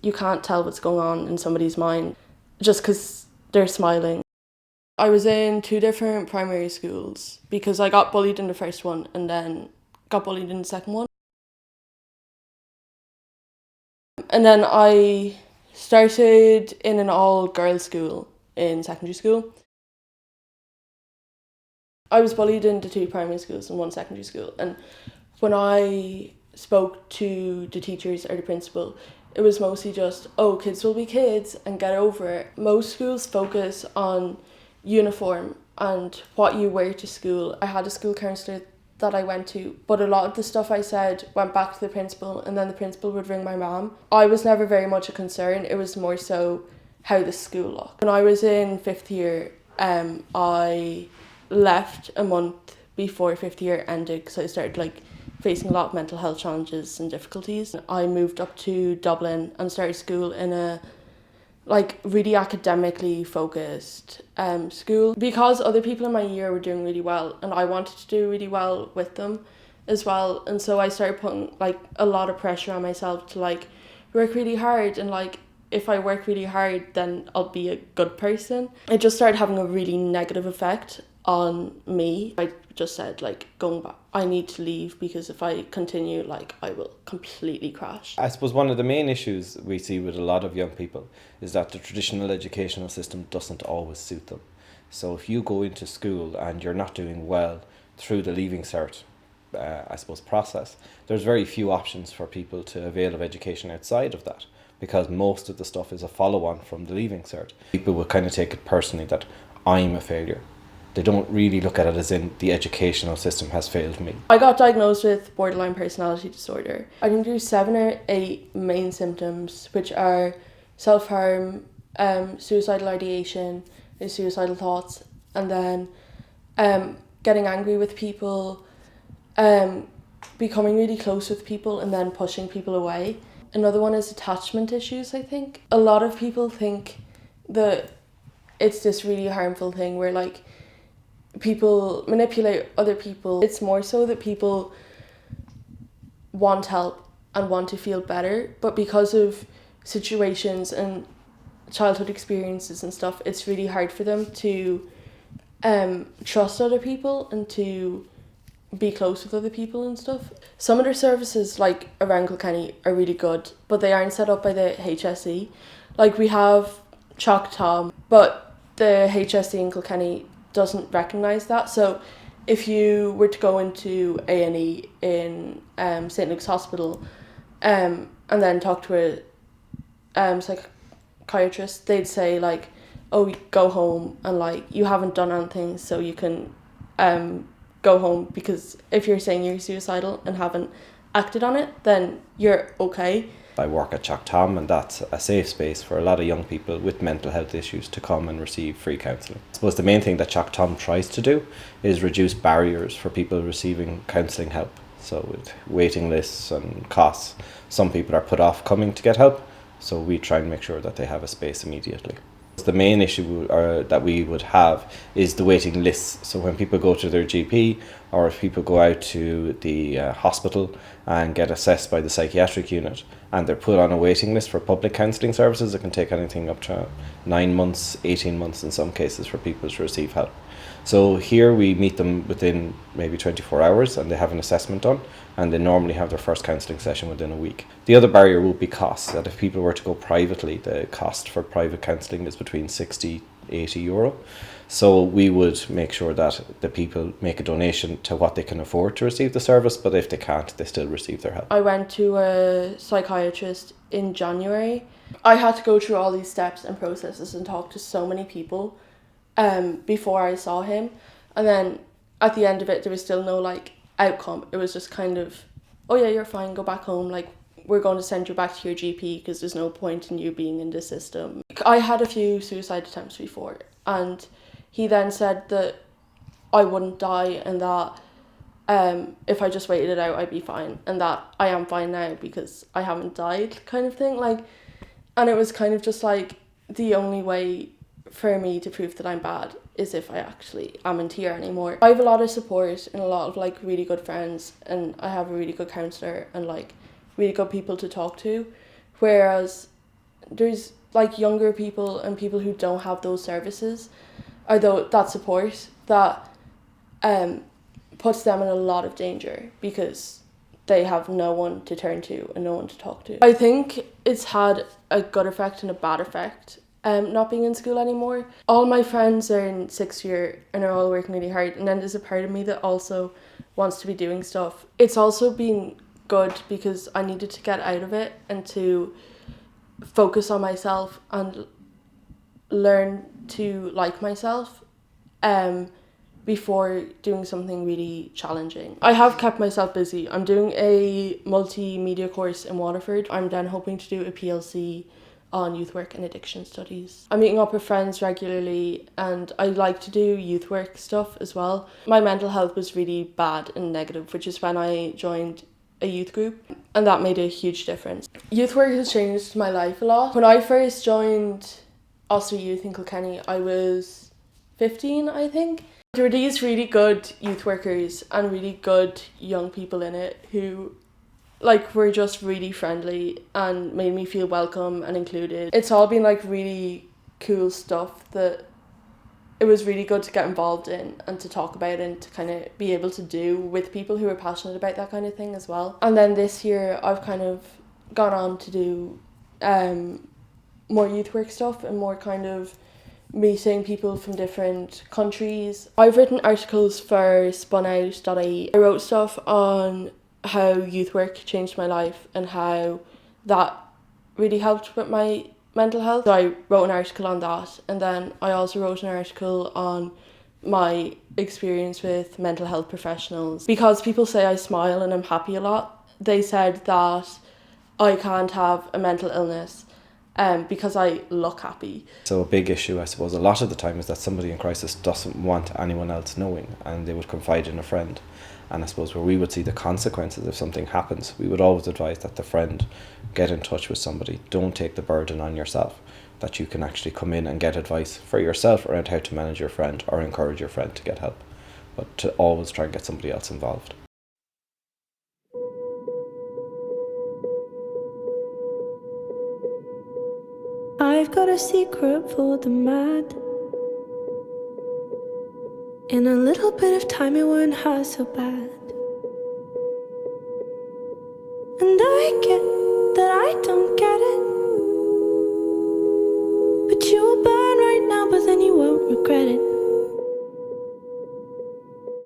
you can't tell what's going on in somebody's mind just because they're smiling. I was in 2 different primary schools because I got bullied in the first one and then got bullied in the second one. And then I started in an all-girls school in secondary school. I was bullied in the 2 primary schools and 1 secondary school, and when I spoke to the teachers or the principal, it was mostly just, oh, kids will be kids and get over it. Most schools focus on uniform and what you wear to school. I had a school counsellor that I went to, but a lot of the stuff I said went back to the principal, and then the principal would ring my mum. I was never very much a concern, it was more so how the school looked. When I was in 5th year, I left a month before 5th year ended because I started facing a lot of mental health challenges and difficulties. I moved up to Dublin and started school in a really academically focused school because other people in my year were doing really well and I wanted to do really well with them as well, and so I started putting a lot of pressure on myself to work really hard, and if I work really hard then I'll be a good person. It just started having a really negative effect on me. I just said going back, I need to leave because if I continue I will completely crash. I suppose one of the main issues we see with a lot of young people is that the traditional educational system doesn't always suit them. So if you go into school and you're not doing well through the Leaving Cert process, there's very few options for people to avail of education outside of that, because most of the stuff is a follow-on from the Leaving Cert. People will kind of take it personally that I'm a failure. They don't really look at it as in the educational system has failed me. I got diagnosed with borderline personality disorder. I think there's 7 or 8 main symptoms, which are self-harm, suicidal ideation, suicidal thoughts, and then getting angry with people, becoming really close with people and then pushing people away. Another one is attachment issues, I think. A lot of people think that it's this really harmful thing where people manipulate other people. It's more so that people want help and want to feel better, but because of situations and childhood experiences and stuff, it's really hard for them to trust other people and to be close with other people and stuff. Some of their services around Kilkenny are really good, but they aren't set up by the HSE. We have Chalk Tom, but the HSE in Kilkenny doesn't recognise that. So if you were to go into A&E in St Luke's Hospital and then talk to a psychiatrist, they'd say oh, go home and you haven't done anything, so you can go home, because if you're saying you're suicidal and haven't acted on it, then you're okay. I work at Chalk Tom, and that's a safe space for a lot of young people with mental health issues to come and receive free counselling. I suppose the main thing that Chalk Tom tries to do is reduce barriers for people receiving counselling help. So with waiting lists and costs, some people are put off coming to get help, so we try and make sure that they have a space immediately. The main issue that we would have is the waiting lists. So when people go to their GP, or if people go out to the hospital and get assessed by the psychiatric unit and they're put on a waiting list for public counselling services, it can take anything up to 9 months, 18 months in some cases for people to receive help. So here we meet them within maybe 24 hours and they have an assessment done, and they normally have their first counselling session within a week. The other barrier will be costs, that if people were to go privately, the cost for private counselling is between 60 €80 euro. So we would make sure that the people make a donation to what they can afford to receive the service, but if they can't, they still receive their help. I went to a psychiatrist in January. I had to go through all these steps and processes and talk to so many people before I saw him, and then at the end of it there was still no outcome. It was just kind of, oh yeah, you're fine, go back home, we're going to send you back to your GP because there's no point in you being in this system. I had a few suicide attempts before, and he then said that I wouldn't die and that if I just waited it out I'd be fine, and that I am fine now because I haven't died, kind of thing. And it was kind of just the only way for me to prove that I'm bad is if I actually amn't here anymore. I have a lot of support and a lot of really good friends, and I have a really good counsellor and really good people to talk to, whereas there's like younger people and people who don't have those services, or that support, that puts them in a lot of danger because they have no one to turn to and no one to talk to. I think it's had a good effect and a bad effect, not being in school anymore. All my friends are in 6th year and are all working really hard, and then there's a part of me that also wants to be doing stuff. It's also been good because I needed to get out of it and to focus on myself and learn to like myself before doing something really challenging. I have kept myself busy. I'm doing a multimedia course in Waterford. I'm then hoping to do a PLC on youth work and addiction studies. I'm meeting up with friends regularly, and I like to do youth work stuff as well. My mental health was really bad and negative, which is when I joined a youth group, and that made a huge difference. Youth work has changed my life a lot. When I first joined Ossory Youth in Kilkenny, I was 15, I think. There were these really good youth workers and really good young people in it who were just really friendly and made me feel welcome and included. It's all been really cool stuff that it was really good to get involved in and to talk about and to kind of be able to do with people who are passionate about that kind of thing as well. And then this year I've kind of gone on to do more youth work stuff and more kind of meeting people from different countries. I've written articles for spunout.ie. I wrote stuff on how youth work changed my life and how that really helped with my mental health. So I wrote an article on that, and then I also wrote an article on my experience with mental health professionals. Because people say I smile and I'm happy a lot, they said that I can't have a mental illness because I look happy. So a big issue, I suppose, a lot of the time is that somebody in crisis doesn't want anyone else knowing, and they would confide in a friend. And I suppose where we would see the consequences if something happens, we would always advise that the friend get in touch with somebody. Don't take the burden on yourself, that you can actually come in and get advice for yourself around how to manage your friend or encourage your friend to get help, but to always try and get somebody else involved. I've got a secret for the mad. In a little bit of time it won't hurt so bad. And I get that I don't get it, but you will burn right now, but then you won't regret it.